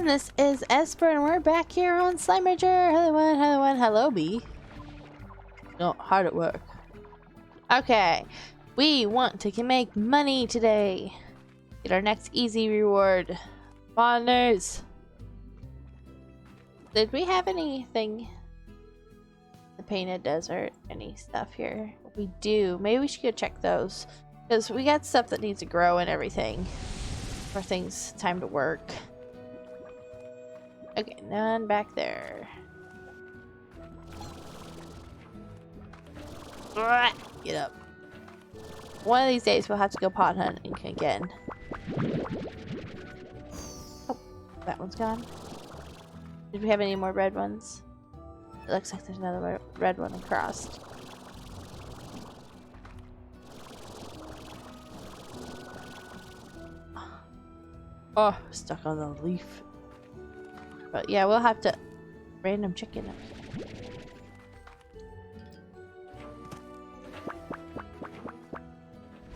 This is Esper, and we're back here on Slime Ranger. Hello, one, hello, B. No, hard at work. Okay, we want to make money today. Get our next easy reward. Partners. Did we have anything? The painted desert, any stuff here? We do. Maybe we should go check those. Because we got stuff that needs to grow and everything. For things, time to work. Okay, none back there. Get up. One of these days we'll have to go pot hunting again. Oh, that one's gone. Did we have any more red ones? It looks like there's another red one across. Oh, stuck on the leaf. But yeah, we'll have to random chicken.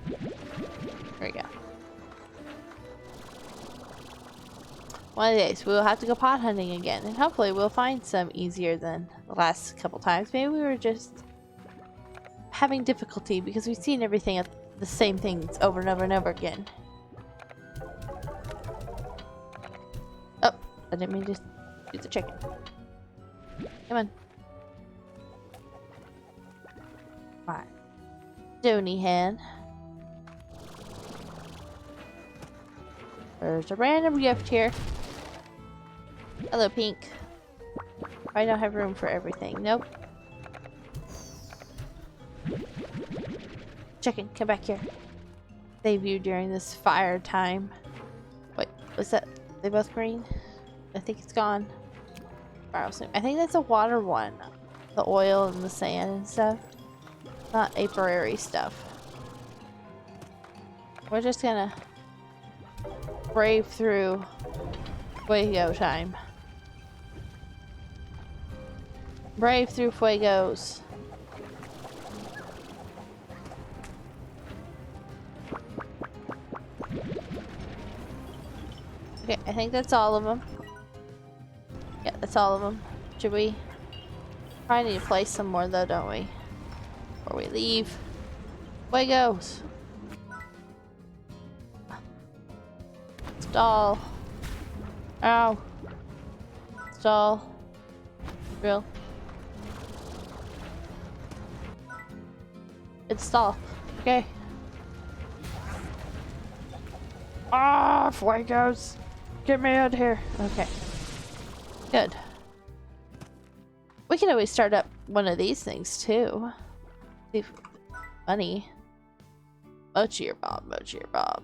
There we go. One of these days we'll have to go pot hunting again, and hopefully we'll find some easier than the last couple times. Maybe we were just having difficulty because we've seen everything at the same things over and over and over again. Oh, I didn't mean to shoot the chicken. Come on. Alright. Stony hand. There's a random gift here. Hello, pink. I don't have room for everything. Nope. Chicken, come back here. Save you during this fire time. Wait, was that? They both green? I think it's gone. I think that's a water one. The oil and the sand and stuff. Not apiary stuff. We're just gonna brave through Fuego time. Brave through Fuegos. Okay, I think that's all of them. Yeah, that's all of them. Should we? Probably need to place some more though, don't we? Before we leave. Fuegos! Stall. Ow. Stall. Real. It's stall. Okay. Ah, Fuegos! Get me out of here. Okay. Good. We can always start up one of these things too. See if money. Mochi or Bob, Mochi or Bob.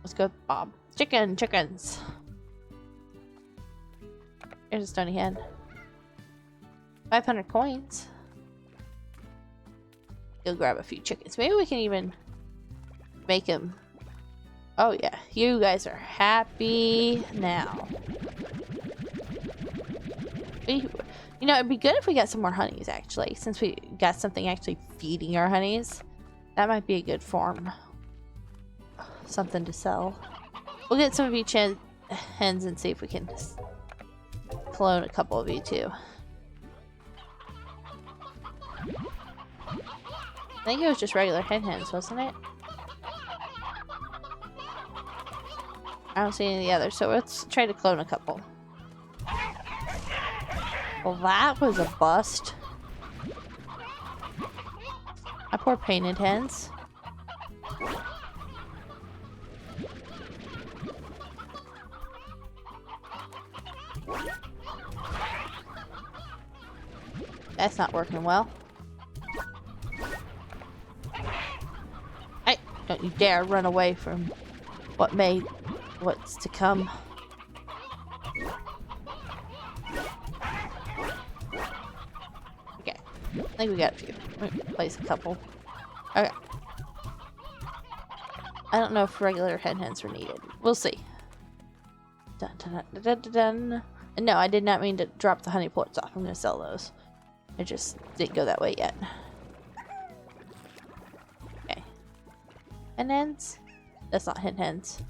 Let's go with Bob. Chickens. Here's a stony hen. 500 coins. Go grab a few chickens. Maybe we can even make them. Oh yeah, you guys are happy now. You know, it'd be good if we got some more honeys actually, since we got something actually feeding our honeys. That might be a good form. Something to sell. We'll get some of each hens and see if we can clone a couple of you too. I think it was just regular hens, wasn't it? I don't see any of the others, so let's try to clone a couple. Well, that was a bust. My poor painted hens. That's not working well. Hey, don't you dare run away from what's to come. Okay, I think we got a few. Place a couple. Okay. I don't know if regular hens were needed. We'll see. Dun, dun, dun, dun, dun, dun. And no, I did not mean to drop the honey plorts off. I'm going to sell those. It just didn't go that way yet. Okay. Hens? That's not hens.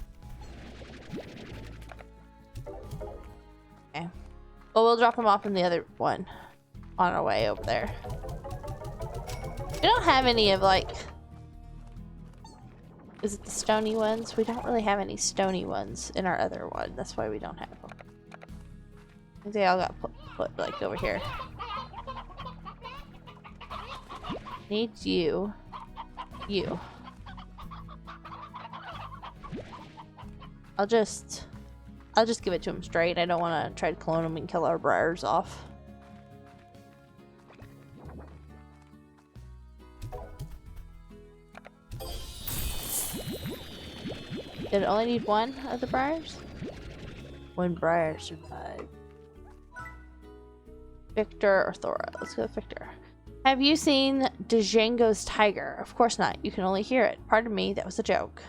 Okay. Well, we'll drop them off in the other one on our way over there. We don't have any of, like... Is it the stony ones? We don't really have any stony ones in our other one. That's why we don't have them. I think they all got put like, over here. Need you. You. I'll just give it to him straight. I don't want to try to clone him and kill our briars off. Did it only need one of the briars? One briar survived. Viktor or Thora? Let's go with Viktor. Have you seen Django's tiger? Of course not. You can only hear it. Pardon me, that was a joke.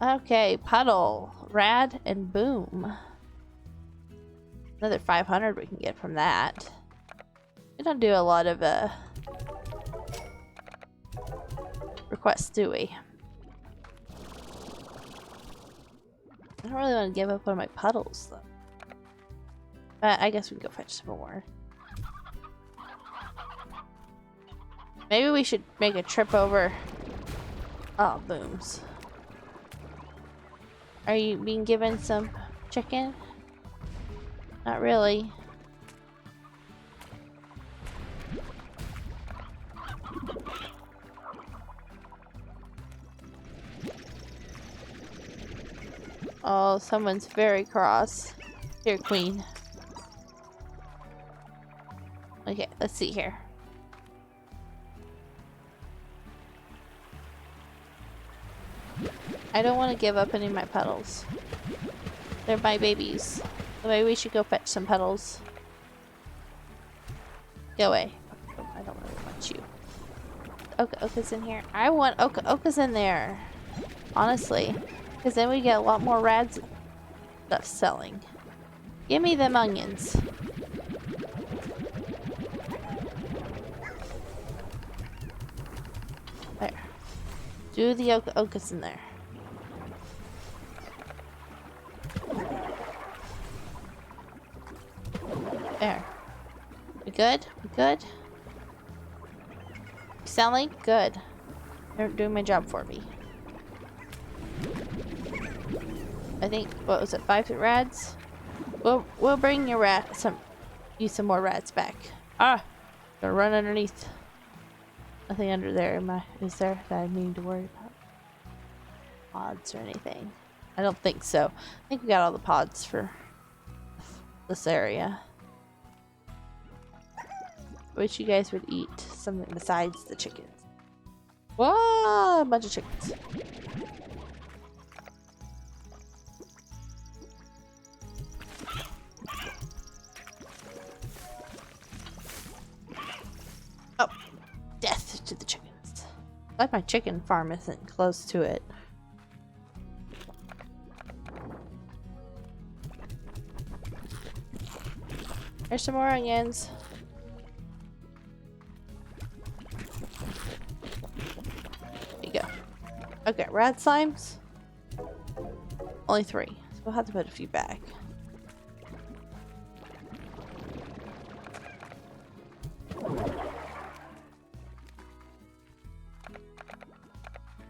Okay, puddle, rad, and boom. Another 500 we can get from that. We don't do a lot of requests, do we? I don't really want to give up on my puddles, though. But I guess we can go fetch some more. Maybe we should make a trip over. Oh, booms. Are you being given some chicken? Not really. Oh, someone's very cross. Here, queen. Okay, let's see here. I don't want to give up any of my petals. They're my babies. So maybe we should go fetch some petals. Go away. I don't really want you. Oka's in here. I want Oka's in there. Honestly. Because then we get a lot more rad stuff selling. Give me them onions. There. Do the Oka's in there. There. We good? We good? Selling? Good. They're doing my job for me. I think, what was it, 5 rads? We'll bring your some more rats back. Ah! Gonna run underneath. Nothing under there, is there that I need to worry about? Pods or anything? I don't think so. I think we got all the pods for this area. Wish you guys would eat something besides the chickens. Whoa! A bunch of chickens. Oh, death to the chickens. Like my chicken farm isn't close to it. There's some more onions. There you go. Okay, rad slimes. Only 3. So we'll have to put a few back.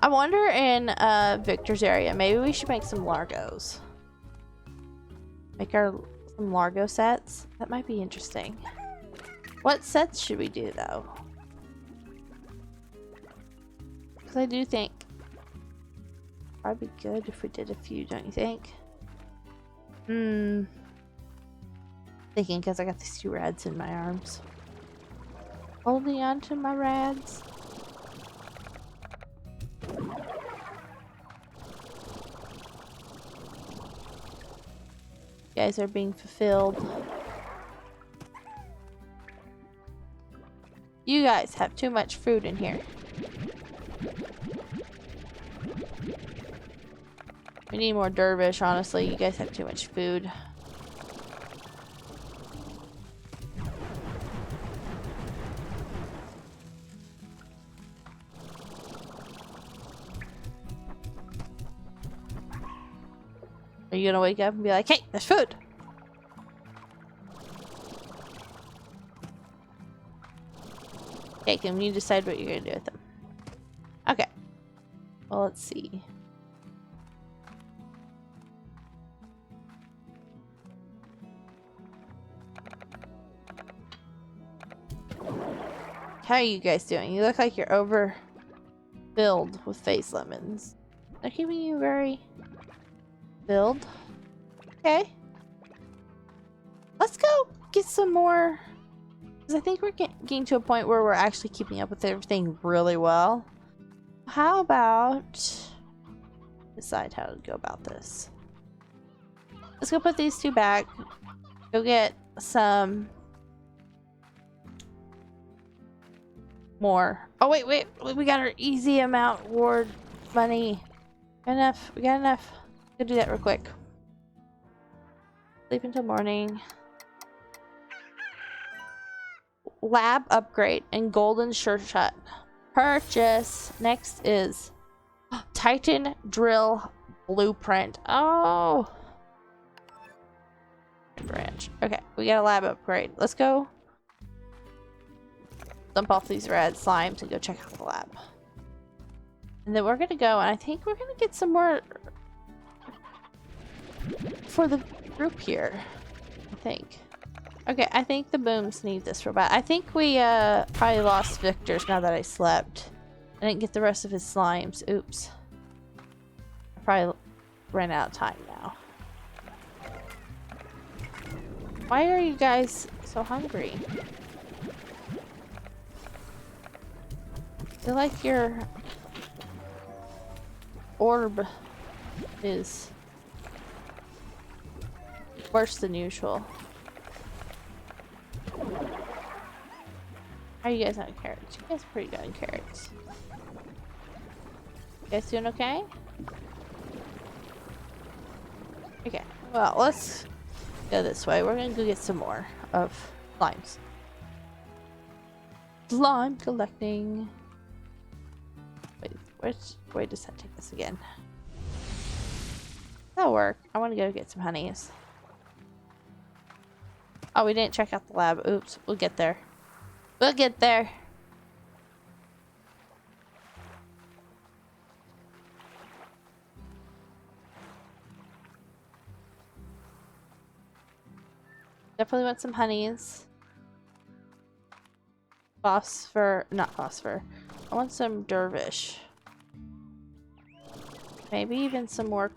I wonder in Viktor's area, maybe we should make some Largos. Make some Largo sets. That might be interesting. What sets should we do though? Because I do think probably be good if we did a few, don't you think? Thinking because I got these 2 rads in my arms. Holding on to my rads. You guys are being fulfilled. You guys have too much food in here. We need more dervish, honestly. You guys have too much food. Are you gonna wake up and be like, hey, there's food? Okay, can you decide what you're gonna do with them? Okay. Well, let's see. How are you guys doing? You look like you're overfilled with face lemons. They're keeping you very filled. Okay. Let's go get some more. Because I think we're getting to a point where we're actually keeping up with everything really well. How about decide how to go about this? Let's go put these two back. Go get some more. Oh wait, we got our easy amount ward money. Enough. We got enough. Go do that real quick. Sleep until morning. Lab upgrade and golden shirt shut. Purchase. Next is Titan drill blueprint. Oh. Branch. Okay, we got a lab upgrade. Let's go dump off these red slimes and go check out the lab. And then we're gonna go, and I think we're gonna get some more for the group here. I think. Okay, I think the booms need this for bad. I think we probably lost Viktor's now that I slept. I didn't get the rest of his slimes. Oops. I probably ran out of time now. Why are you guys so hungry? I feel like your orb is worse than usual. How are you guys on carrots? You guys are pretty good on carrots. You guys doing okay? Okay, well, let's go this way. We're gonna go get some more of slimes. Slime collecting. Wait, where does that take us again? That'll work. I want to go get some honeys. Oh, we didn't check out the lab. Oops, we'll get there. We'll get there. Definitely want some honeys. Phosphor, not phosphor. I want some dervish. Maybe even some more.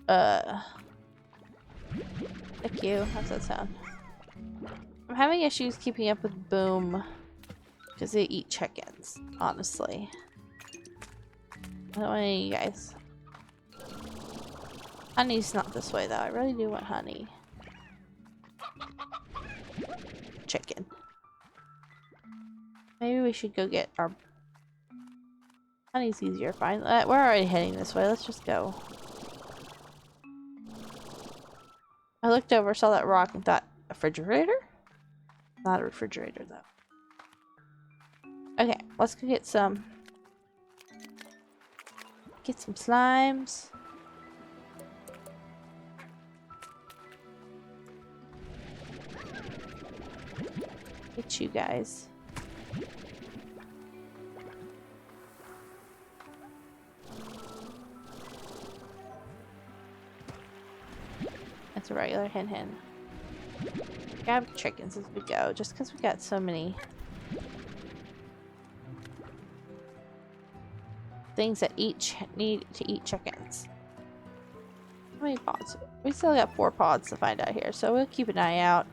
Thank you. How's that sound? I'm having issues keeping up with Boom because they eat chickens, honestly. I don't want any of you guys. Honey's not this way though. I really do want honey. Chicken. Maybe we should go get our honey's easier to find. We're already heading this way. Let's just go. I looked over, saw that rock, and thought, a refrigerator? Not a refrigerator, though. Okay, let's go get some. Get some slimes. Get you guys. That's a regular hen. Grab chickens as we go, just because we got so many things that each need to eat chickens. How many pods? We still got 4 pods to find out here, so we'll keep an eye out.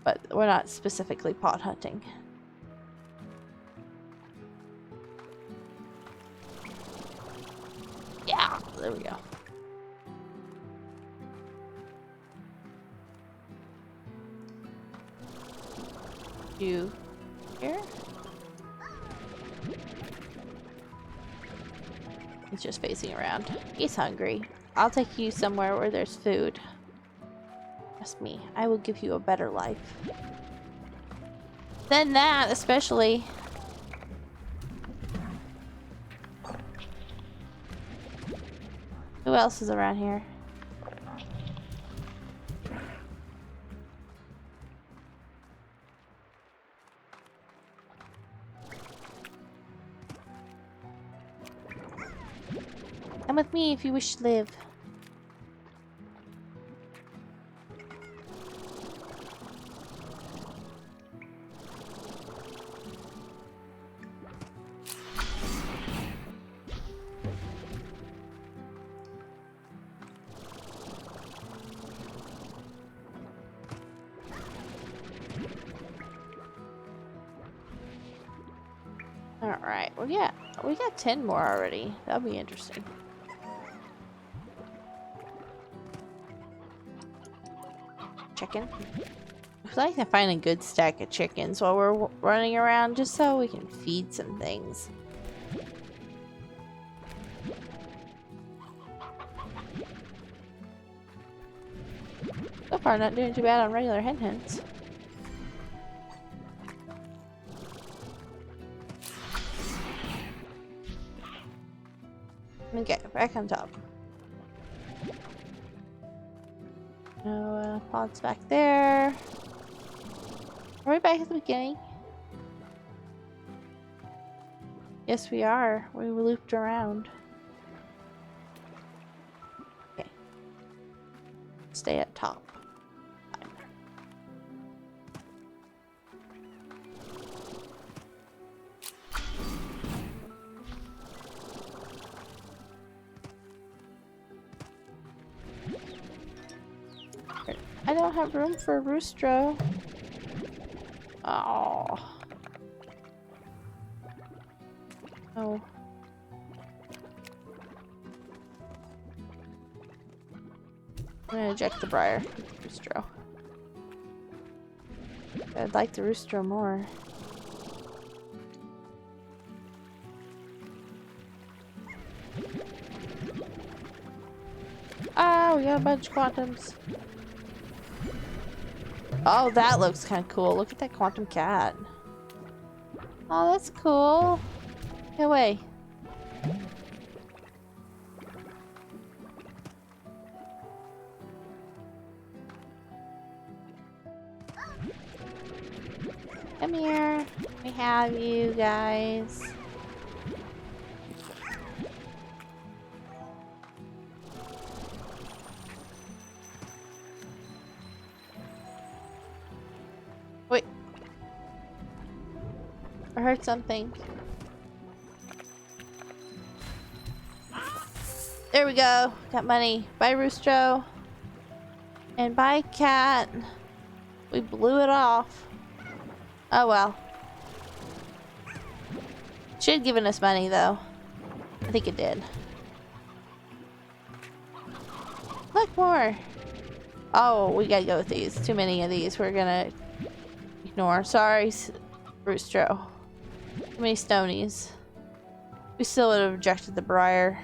But we're not specifically pod hunting. Yeah, there we go. You here? He's just facing around. He's hungry. I'll take you somewhere where there's food. Trust me, I will give you a better life than that, especially. Who else is around here? Come with me if you wish to live. Alright, well yeah, we got 10 more already. That'll be interesting. Chicken. I'd like to find a good stack of chickens while we're running around just so we can feed some things. So far not doing too bad on regular hens. Okay, back on top. No pods back there. Are we back at the beginning? Yes, we are. We looped around. Okay. Stay at top. I don't have room for a roostro. Oh. Oh. I'm gonna eject the briar. Roostro. I'd like the roostro more. Ah, we got a bunch of quantums. Oh, that looks kind of cool. Look at that quantum cat. Oh, that's cool. Get away. Come here. We have you guys. Wait. I heard something. There we go. Got money. Bye, Roostro. And bye, cat. We blew it off. Oh well. Should have given us money though. I think it did. Look more. Oh, we gotta go with these. Too many of these. We're gonna ignore. Sorry, Roostro. Too many stonies. We still would have rejected the briar.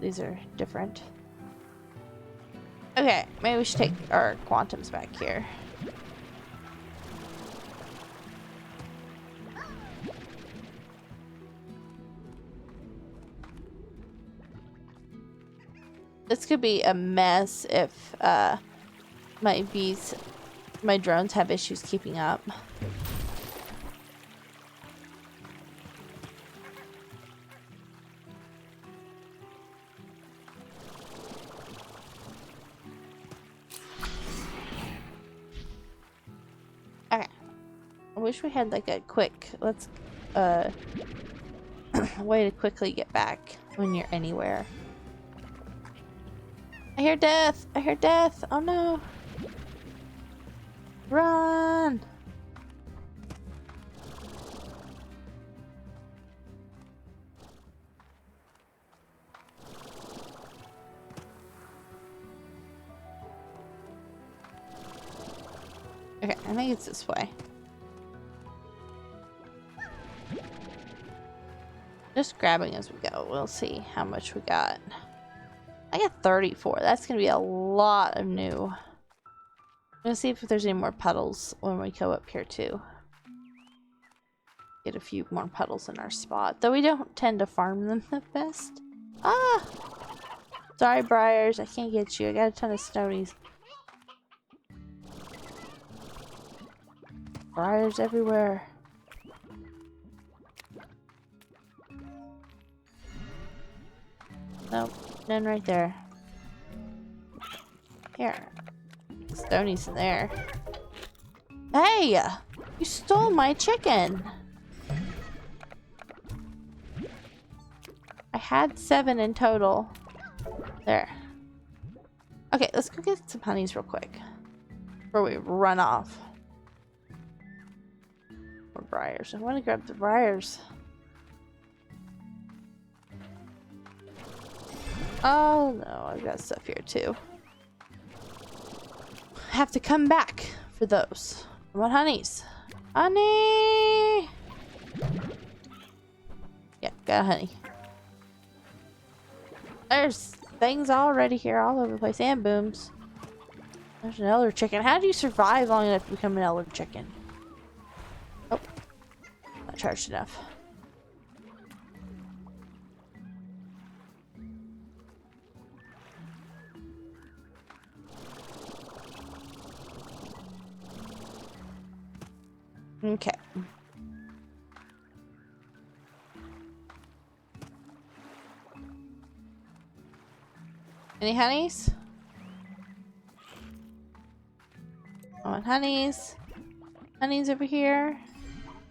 These are different. Okay, maybe we should take our quantums back here. This could be a mess if my drones have issues keeping up. Okay. I wish we had like a quick, way to quickly get back when you're anywhere. I hear death! I hear death! Oh no! Run! Okay, I think it's this way. Just grabbing as we go. We'll see how much we got. I got 34. That's gonna be a lot of new. I'm gonna see if there's any more puddles when we go up here too. Get a few more puddles in our spot. Though we don't tend to farm them the best. Ah! Sorry, Briars, I can't get you. I got a ton of Stonies. Briars everywhere. Nope, none right there. Here. Stonies in there. Hey! You stole my chicken! I had 7 in total. There. Okay, let's go get some honeys real quick. Before we run off. Or briars. I want to grab the briars. Oh no, I've got stuff here too. I have to come back for those. I want honeys. Honey! Yeah, got a honey. There's things already here all over the place and booms. There's an elder chicken. How do you survive long enough to become an elder chicken? Oh, not charged enough. Okay. Any honeys? I want honeys. Honeys over here.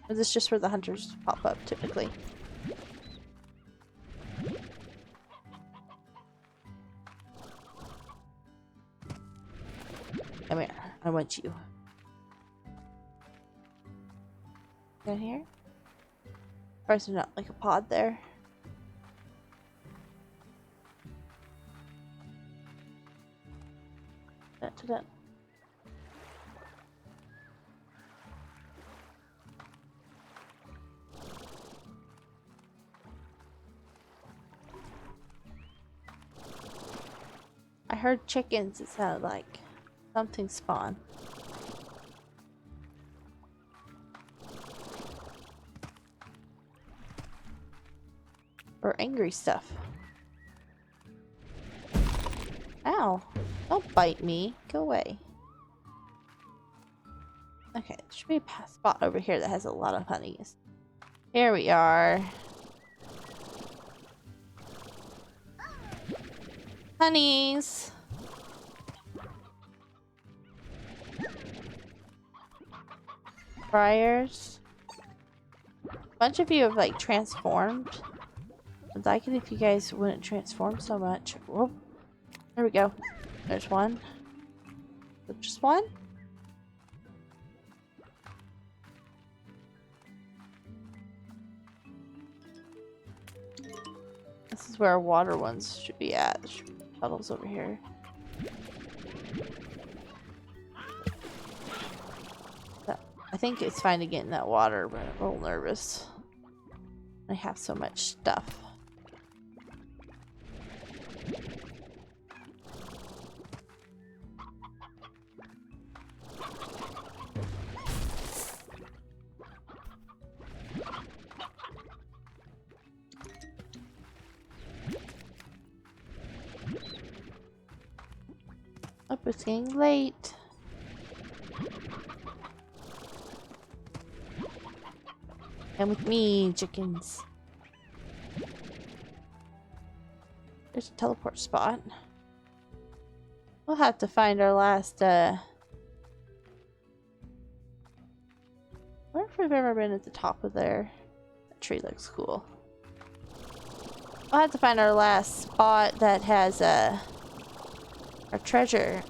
Or is this just where the hunters pop up typically? Come here. I want you. Down here? Or is there not like a pod there? That. I heard chickens, it sounded like. Something spawn. Or angry stuff. Ow. Don't bite me. Go away. Okay, there should be a spot over here that has a lot of honeys. Here we are. Honeys. Briars. A bunch of you have like transformed. I'd like it if you guys wouldn't transform so much. Whoa. There we go. There's one. Just one? This is where our water ones should be at. There should be puddles over here. I think it's fine to get in that water, but I'm a little nervous. I have so much stuff. Oh, it's getting late. Come with me, chickens. There's a teleport spot. We'll have to find our last, I wonder if we've ever been at the top of there. That tree looks cool. We'll have to find our last spot that has, our treasure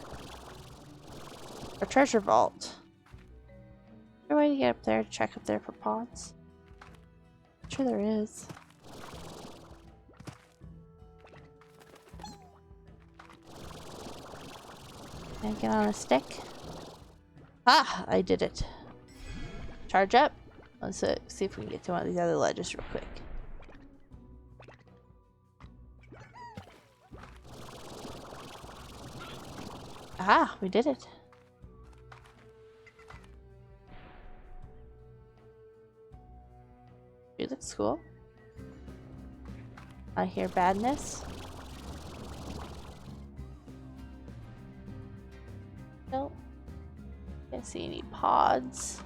vault. Is there a way to get up there to check up there for pods? I'm sure there is. Can I get on a stick? Ah! I did it. Charge up. Let's see if we can get to one of these other ledges real quick. Ah! We did it. It looks cool. I hear badness. Nope. Can't see any pods.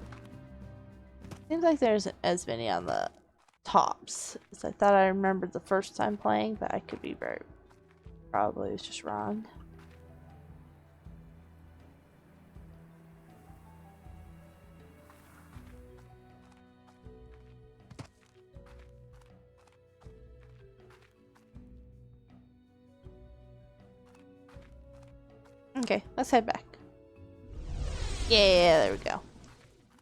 Seems like there's as many on the tops as I thought I remembered the first time playing, but I could be very probably was just wrong. Okay, let's head back. Yeah, there we go.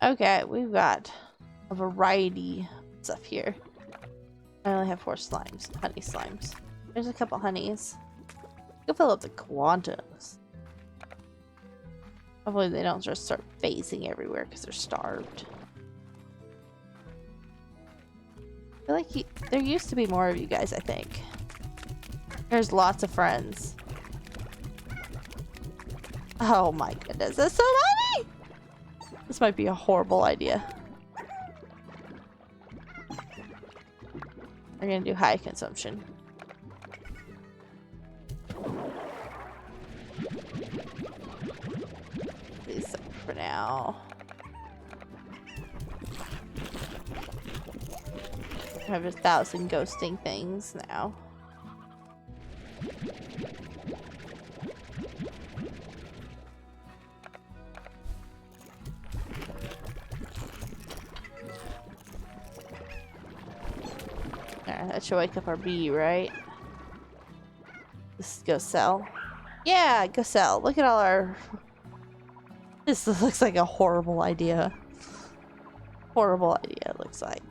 Okay, we've got a variety of stuff here. I only have 4 slimes, honey slimes. There's a couple honeys. Go fill up the quantas. Hopefully they don't just start phasing everywhere because they're starved. I feel like there used to be more of you guys, I think. There's lots of friends. Oh my goodness, that's so many! This might be a horrible idea. We're gonna do high consumption. These for now. I have 1,000 ghosting things now. That should wake up our bee, right? Let's go sell. Yeah, go sell. Look at all our... This looks like a horrible idea. Horrible idea, it looks like.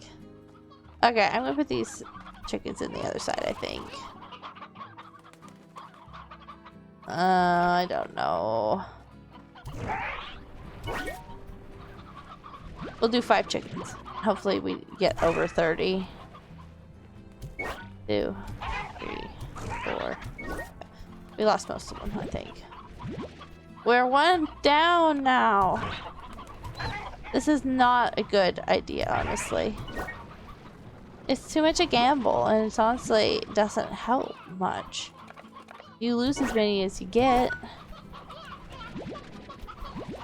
Okay, I'm gonna put these chickens in the other side, I think. I don't know. We'll do 5 chickens. Hopefully we get over 30. 2, 3, 4. We lost most of them, I think. We're 1 down now. This is not a good idea, honestly. It's too much a gamble, and it honestly doesn't help much. You lose as many as you get.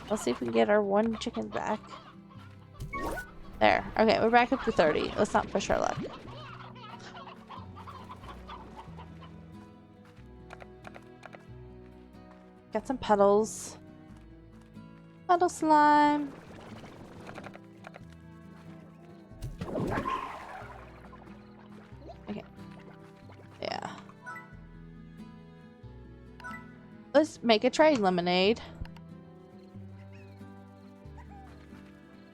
Let's see if we can get our 1 chicken back. There. Okay, we're back up to 30. Let's not push our luck. Got some petals. Petal slime. Okay. Yeah. Let's make a trade lemonade.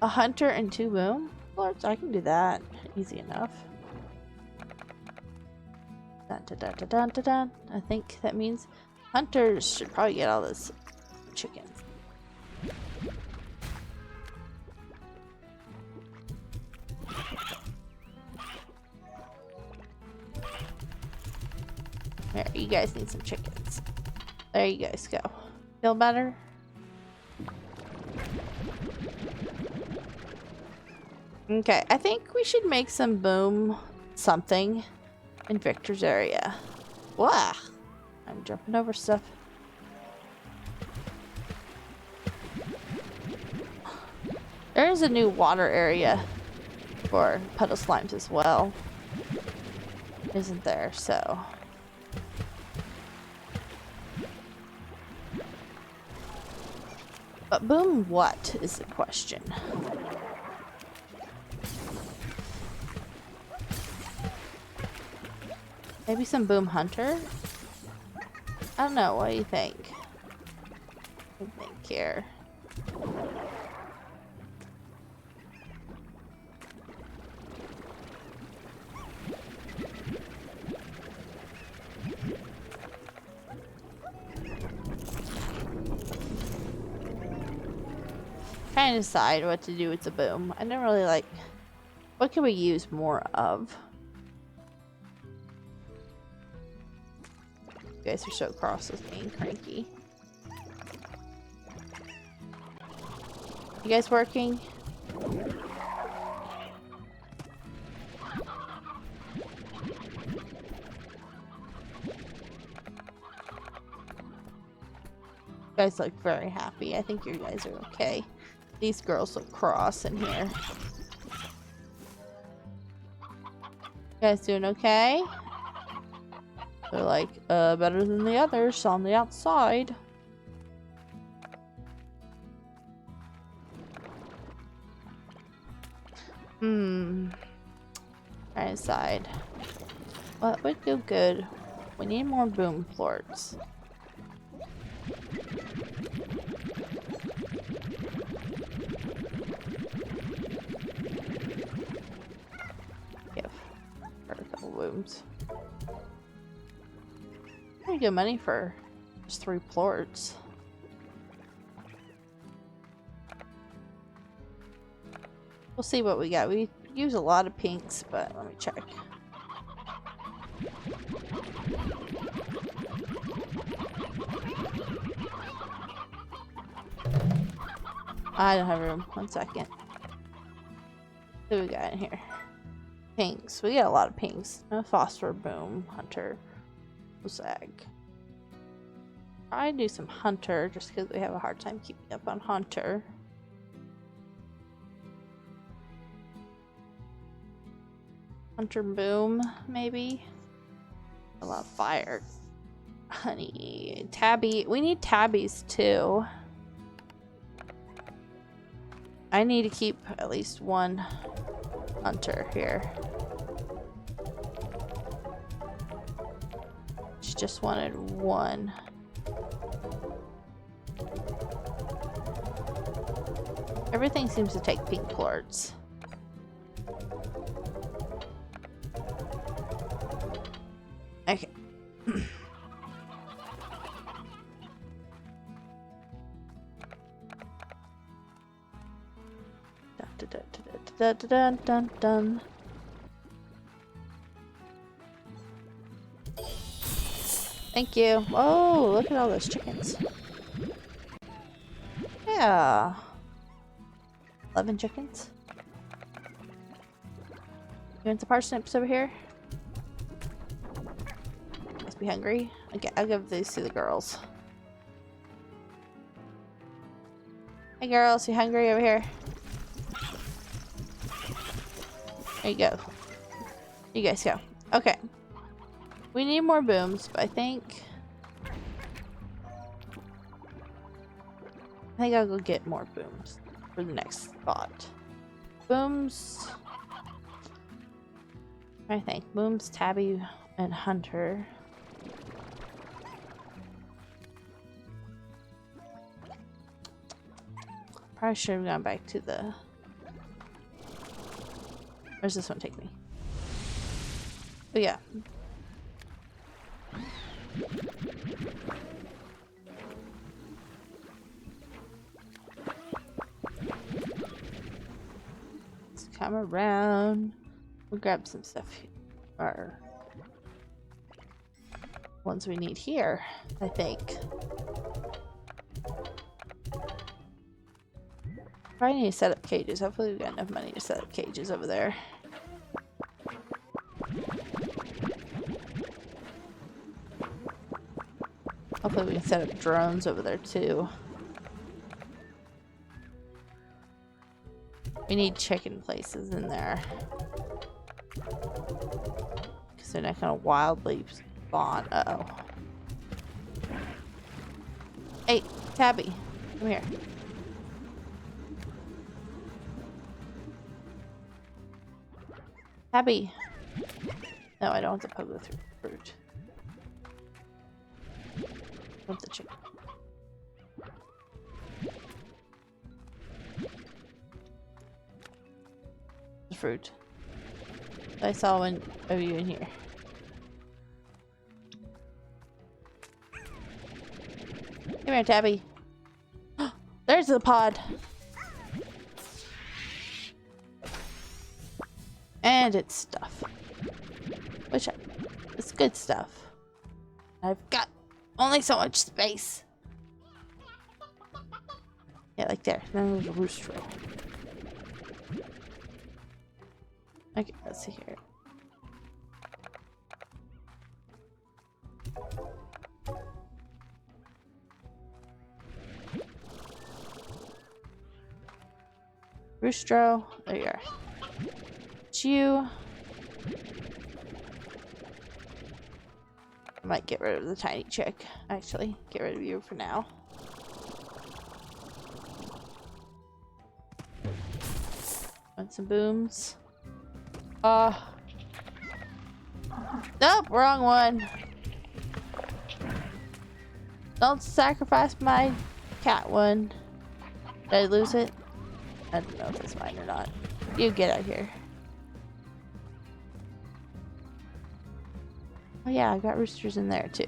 A hunter and 2 boom lords? I can do that. Easy enough. Dun, dun, dun, dun, dun, dun, dun. I think that means hunters should probably get all this chickens. There, you guys need some chickens. There you guys go. Feel better? Okay, I think we should make some boom something in Viktor's area. Wow. I'm jumping over stuff. There is a new water area for puddle slimes as well. Isn't there? So. But boom what is the question? Maybe some boom hunter? I don't know, what do you think? What do you think here? Trying to decide what to do with the boom. I don't really like... What can we use more of? You guys are so cross with me and cranky. You guys working? guys look very happy. I think you guys are okay. These girls look cross in here. You guys doing okay? They're like, better than the others on the outside. Right inside. What would do good? We need more boom floors. Give her a couple booms. Pretty good money for just 3 plorts. We'll see what we got. We use a lot of pinks, but let me check. I don't have room. 1 second. What do we got in here? Pinks. We got a lot of pinks. No phosphor boom. Hunter. Zag. Try to do some hunter just because we have a hard time keeping up on hunter. Hunter boom, maybe. A lot of fire. Honey. Tabby. We need tabbies too. I need to keep at least 1 hunter here. She just wanted 1. Everything seems to take pink plorts. Okay. Dun, dun, dun, dun, dun. Thank you. Oh, look at all those chickens. Yeah. 11 chickens. You want the parsnips over here? Must be hungry. Okay, I'll give these to the girls. Hey girls, you hungry over here? There you go. You guys go. Okay. We need more booms, but I think I'll go get more booms for the next spot. Booms. I think booms, tabby, and hunter. Probably should have gone back to the. Where's this one take me? Oh yeah. Let's come around. We'll grab some stuff or ones we need here, I think. Probably need to set up cages. Hopefully we've got enough money to set up cages over there. Hopefully we can set up drones over there too. We need chicken places in there. Because they're not gonna wildly spawn. Uh oh. Hey, Tabby, come here. Tabby. No, I don't want the pogo through fruit. I want the chicken. The fruit. I saw one of you in here. Come here, Tabby. There's the pod. And it's stuff. Which it's good stuff. I've got only so much space. Yeah, like there. Then there's a rooster. Okay, let's see here. Roostro. There you are. It's you. I might get rid of the tiny chick. Actually, get rid of you for now. Want some booms? Nope, wrong one. Don't sacrifice my cat one. Did I lose it? I don't know if it's mine or not. You get out here. Oh yeah, I got roosters in there too.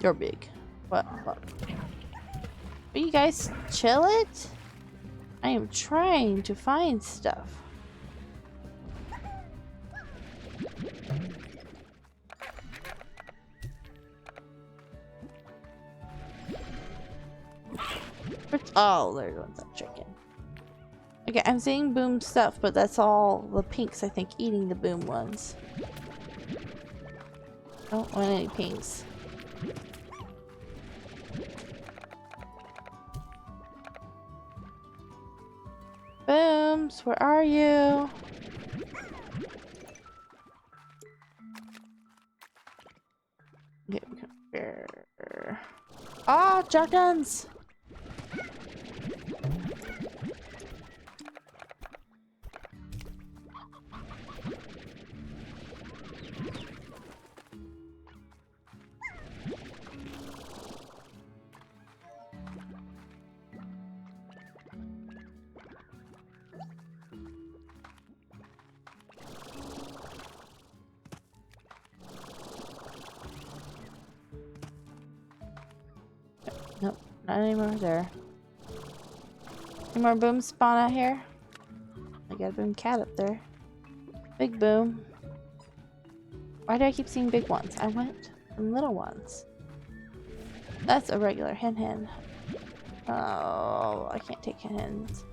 You're big. What? Will you guys chill it? I am trying to find stuff. Oh, there goes that chicken. Okay, I'm seeing boom stuff, but that's all the pinks, I think, eating the boom ones. I don't want any pinks. Booms, where are you? Okay, ah, shotguns! Nope, not anymore there. Any more booms spawn out here? I got a boom cat up there. Big boom. Why do I keep seeing big ones? I went from little ones. That's a regular hen. Oh, I can't take hens.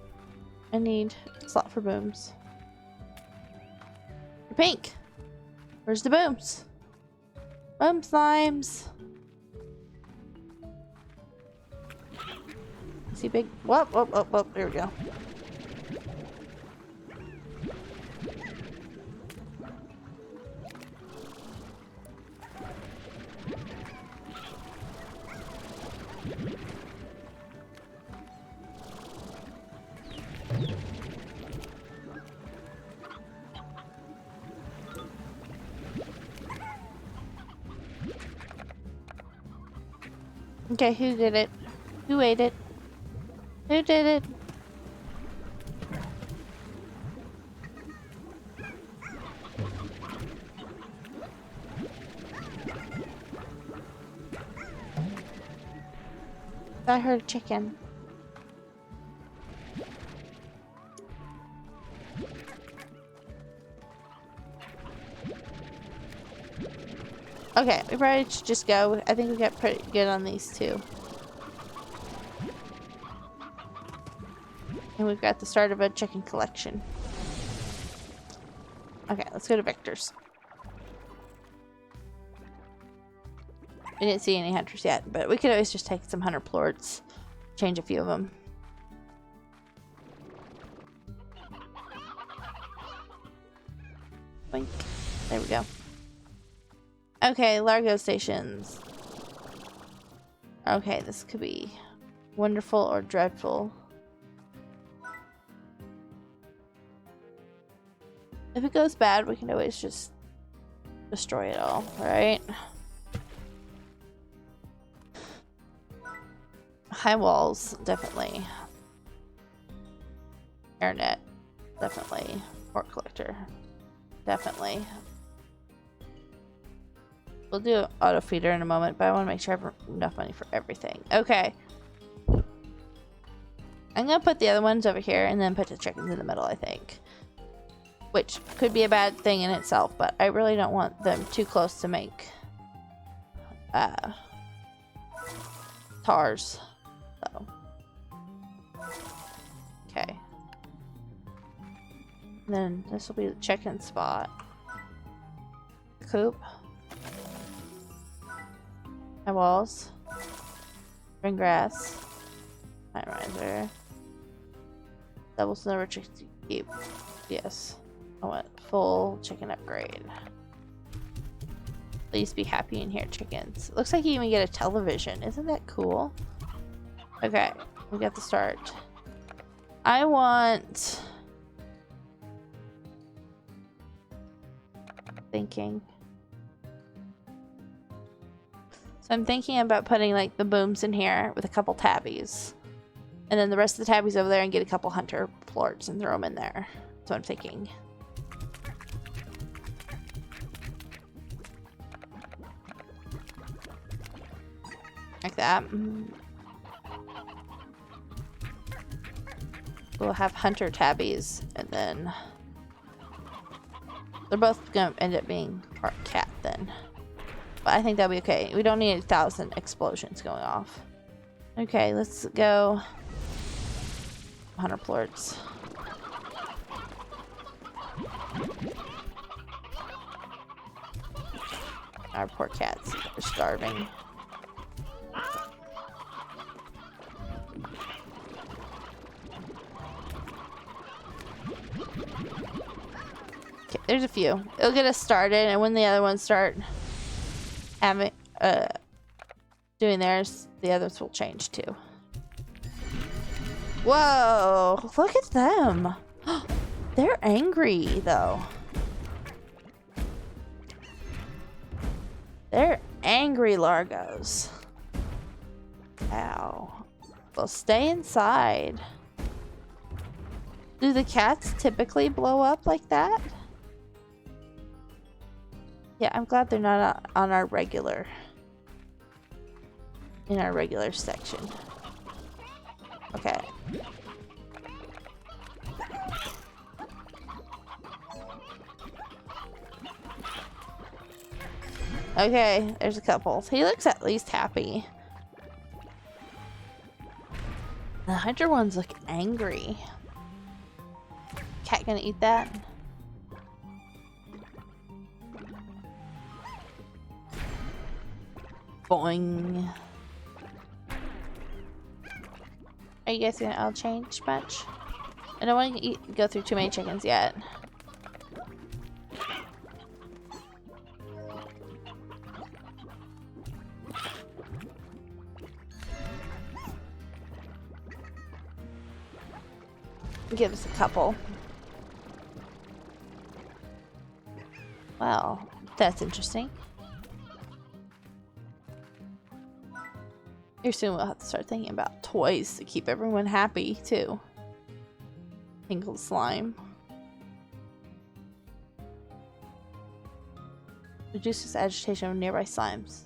I need a slot for booms. You're pink! Where's the booms? Boom slimes! See big. Whoop, whoop, whoop, whoop. There we go. Okay, who did it? Who ate it? Who did it? I heard a chicken. Okay, we probably should just go. I think we got pretty good on these two. And we've got the start of a chicken collection. Okay, let's go to Viktor's. We didn't see any hunters yet, but we could always just take some hunter plorts, change a few of them. Boink. There we go. Okay, Largo stations. Okay, this could be wonderful or dreadful. If it goes bad, we can always just destroy it all, right? High walls, definitely. Airnet, definitely. Port collector, definitely. We'll do auto feeder in a moment, but I want to make sure I have enough money for everything. Okay. I'm gonna put the other ones over here and then put the chickens in the middle, I think. Which could be a bad thing in itself, but I really don't want them too close to make tars. So. Okay. And then this will be the chicken spot. Coop. My walls. Green grass. My riser. Double silver chicken to keep. Yes. I want full chicken upgrade. Please be happy in here, chickens. Looks like you even get a television. Isn't that cool? Okay, we got the start. I want... Thinking. So I'm thinking about putting like the booms in here with a couple tabbies. And then the rest of the tabbies over there and get a couple hunter plorts and throw them in there. That's what I'm thinking. Like that. We'll have hunter tabbies and then they're both gonna end up being part cat then. But I think that'll be okay. We don't need 1,000 explosions going off. Okay, let's go. Hunter plorts. Our poor cats are starving. Okay, there's a few. It'll get us started, and when the other ones start having doing theirs, the others will change too. Whoa, look at them. They're angry though. They're angry Largos. Ow. Well, stay inside. Do the cats typically blow up like that? Yeah, I'm glad they're not on our regular... in our regular section. Okay. Okay, there's a couple. He looks at least happy. The hunter ones look angry. Cat gonna eat that? Boing. Are you guys gonna all change much? I don't want to go through too many chickens yet. Give us a couple. Well, that's interesting. Here soon we'll have to start thinking about toys to keep everyone happy too. Tingle slime. Reduces agitation of nearby slimes.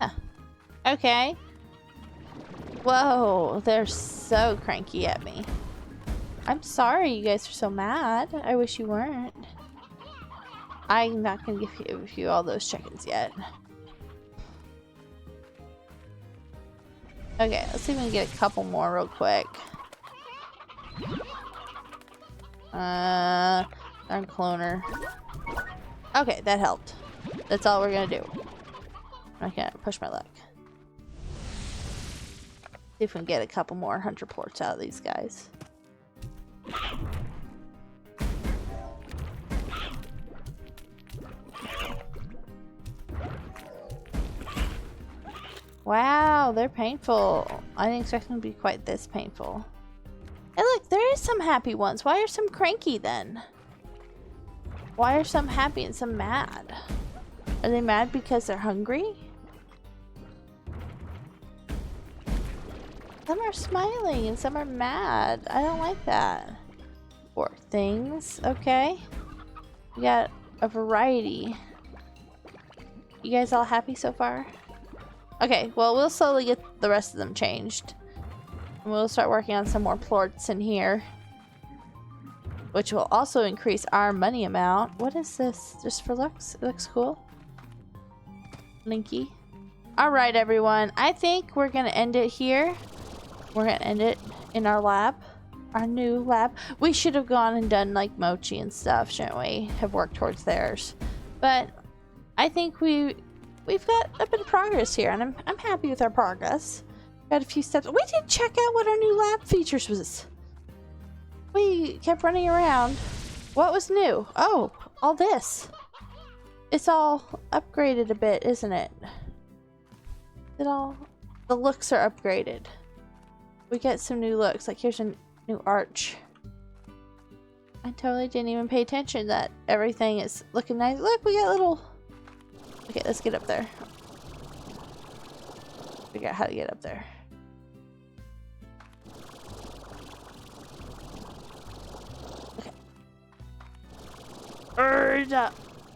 Huh. Okay. Whoa, they're so cranky at me. I'm sorry you guys are so mad. I wish you weren't. I'm not gonna give you all those chickens yet. Okay, let's see if we can get a couple more real quick. Darn cloner. Okay, that helped. That's all we're gonna do. I can't push my luck. See if we can get a couple more hunter plorts out of these guys. Wow, they're painful. I didn't expect them to be quite this painful. Hey look, there is some happy ones. Why are some cranky then? Why are some happy and some mad? Are they mad because they're hungry? Some are smiling and some are mad. I don't like that. Poor things. Okay. We got a variety. You guys all happy so far? Okay, well, we'll slowly get the rest of them changed. And we'll start working on some more plorts in here. Which will also increase our money amount. What is this? Just for looks? It looks cool. Linky. Alright, everyone. I think we're going to end it here. We're going to end it in our lab. Our new lab. We should have gone and done like mochi and stuff, shouldn't we? Have worked towards theirs. But I think we we've got a bit of progress here, and I'm happy with our progress. Got a few steps. We did check out what our new lab features was. We kept running around. What was new? Oh, all this. It's all upgraded a bit, isn't it? The looks are upgraded. We get some new looks. Like here's a new arch. I totally didn't even pay attention that everything is looking nice. Look, we got little... Okay, let's get up there. Figure out how to get up there. Okay.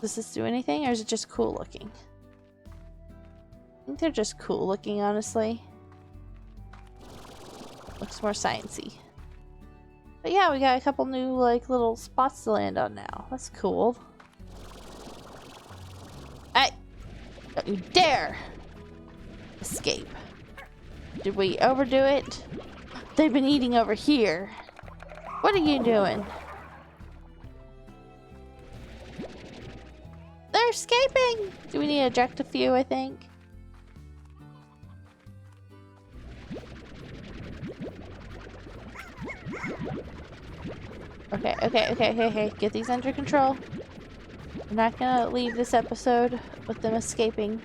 Does this do anything, or is it just cool looking? I think they're just cool looking, honestly. Looks more sciencey. But yeah, we got a couple new, like, little spots to land on now. That's cool. Hey! Don't you dare escape. Did we overdo it? They've been eating over here. What are you doing? They're escaping! Do we need to eject a few, I think? Okay. Get these under control. I'm not gonna leave this episode with them escaping.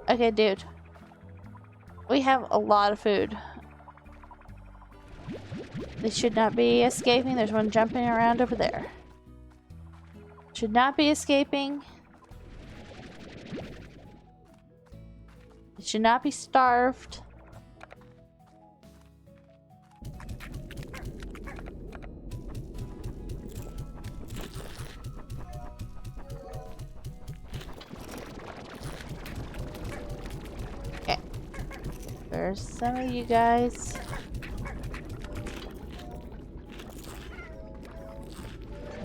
Okay, dude. We have a lot of food. They should not be escaping. There's one jumping around over there. Should not be escaping. They should not be starved. Okay. There's some of you guys.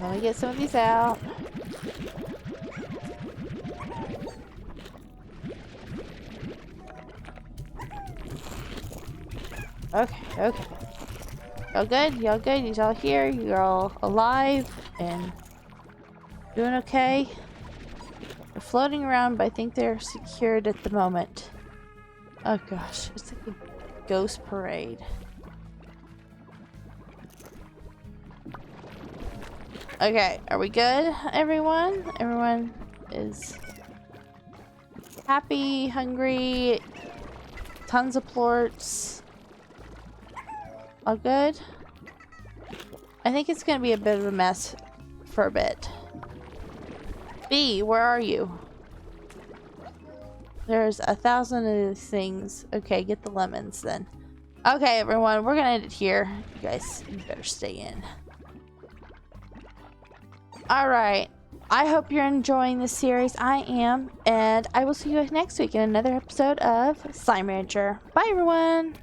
Let me get some of these out. Okay. Y'all good? Y'all good? You're all here? You're all alive and doing okay? They're floating around, but I think they're secured at the moment. Oh gosh, it's like a ghost parade. Okay, are we good, everyone? Everyone is happy, hungry, tons of plorts. All good? I think it's gonna be a bit of a mess for a bit. B, where are you? There's 1,000 of these things. Okay, get the lemons then. Okay, everyone, we're gonna end it here. You guys, you better stay in. Alright, I hope you're enjoying this series. I am, and I will see you next week in another episode of Slime Rancher. Bye, everyone!